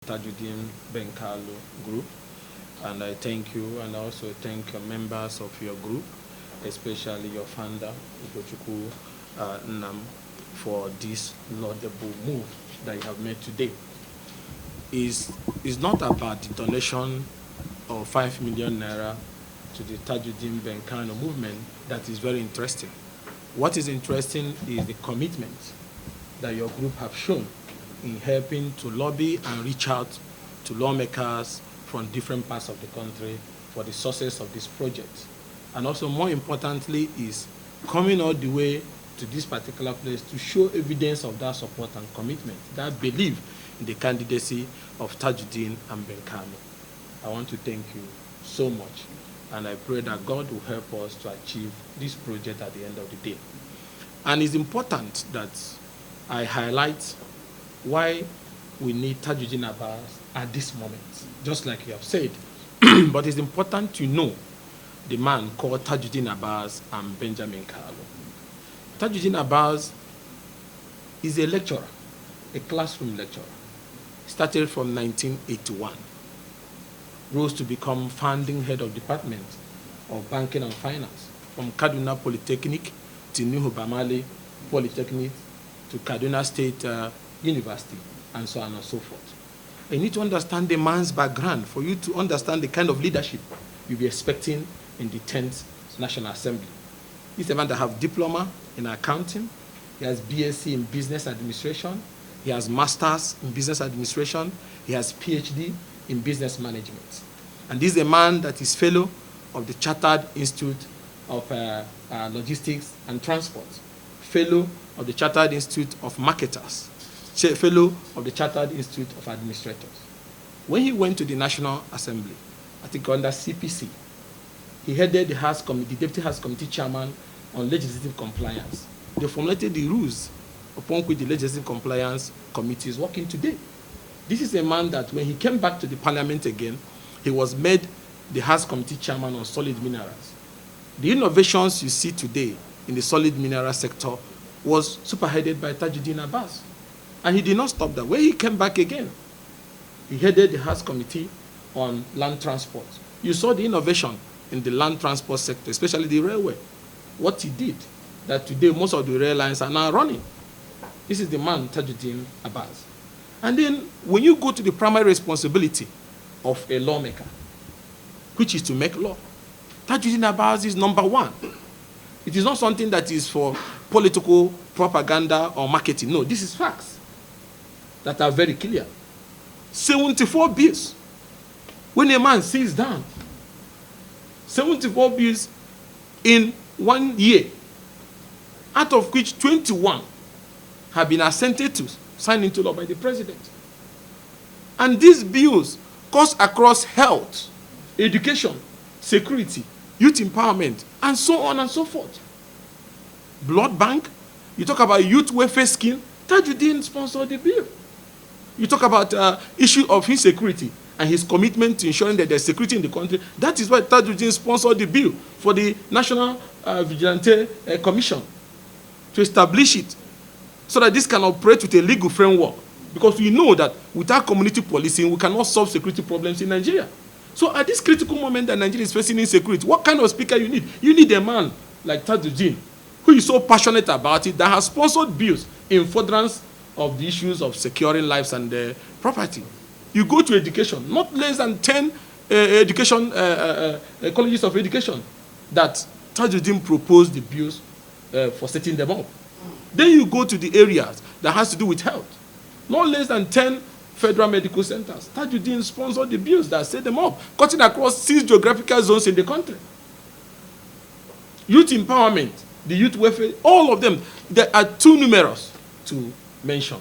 Tajuddin Ben Kalu group, and I thank you, and I also thank members of your group, especially your founder, Ugochukwu Nam, for this laudable move that you have made today. Is not about the donation of 5 million naira to the Tajuddin Ben Kano movement that is very interesting. What is interesting is the commitment that your group have shown in helping to lobby and reach out to lawmakers from different parts of the country for the success of this project. And also, more importantly, is coming all the way to this particular place to show evidence of that support and commitment, that belief in the candidacy of Tajuddin and Ben Kano. I want to thank you so much, and I pray that God will help us to achieve this project at the end of the day. And it's important that I highlight why we need Tajuddin Abass at this moment, just like you have said. But it's important to know the man called Tajuddin Abass and Benjamin Kalu. Tajuddin Abass is a lecturer, a classroom lecturer. Started from 1981, rose to become founding head of department of banking and finance from Kaduna Polytechnic to Nuhu Bamali Polytechnic to Kaduna State University, and so on and so forth. You need to understand the man's background for you to understand the kind of leadership you'll be expecting in the 10th National Assembly. He's a man that has diploma in accounting, he has BSc in business administration, he has masters in business administration, he has PhD in business management. And this is a man that is fellow of the Chartered Institute of Logistics and Transport, fellow of the Chartered Institute of Marketers, fellow of the Chartered Institute of Administrators. When he went to the National Assembly, I think under CPC, he headed the House Committee, the Deputy House Committee Chairman on Legislative Compliance. They formulated the rules upon which the Legislative Compliance Committee is working today. This is a man that when he came back to the Parliament again, he was made the House Committee Chairman on Solid Minerals. The innovations you see today in the solid mineral sector was superheaded by Tajuddin Abass. And he did not stop that. When he came back again, he headed the House Committee on Land Transport. You saw the innovation in the land transport sector, especially the railway. What he did, that today most of the rail lines are now running. This is the man, Tajuddin Abass. And then when you go to the primary responsibility of a lawmaker, which is to make law, Tajuddin Abass is number one. It is not something that is for political propaganda or marketing. No, this is facts that are very clear. 74 bills. When a man sits down, 74 bills in 1 year, out of which 21 have been assented to, signed into law by the president. And these bills cut across health, education, security, youth empowerment, and so on and so forth. Blood bank, you talk about youth welfare scheme, Tajuddin sponsored the bill. You talk about issue of insecurity and his commitment to ensuring that there's security in the country. That is why Tajuddin sponsored the bill for the National Vigilante Commission to establish it so that this can operate with a legal framework. Because we know that without community policing, we cannot solve security problems in Nigeria. So at this critical moment that Nigeria is facing insecurity, what kind of speaker you need? You need a man like Tajuddin, who is so passionate about it, that has sponsored bills in furtherance of the issues of securing lives and property. You go to education, not less than 10 colleges of education that Tajuddin proposed the bills for setting them up. Then you go to the areas that has to do with health. Not less than 10 federal medical centers. Tajuddin sponsored the bills that set them up, cutting across 6 geographical zones in the country. Youth empowerment, the youth welfare, all of them, they are too numerous to mention.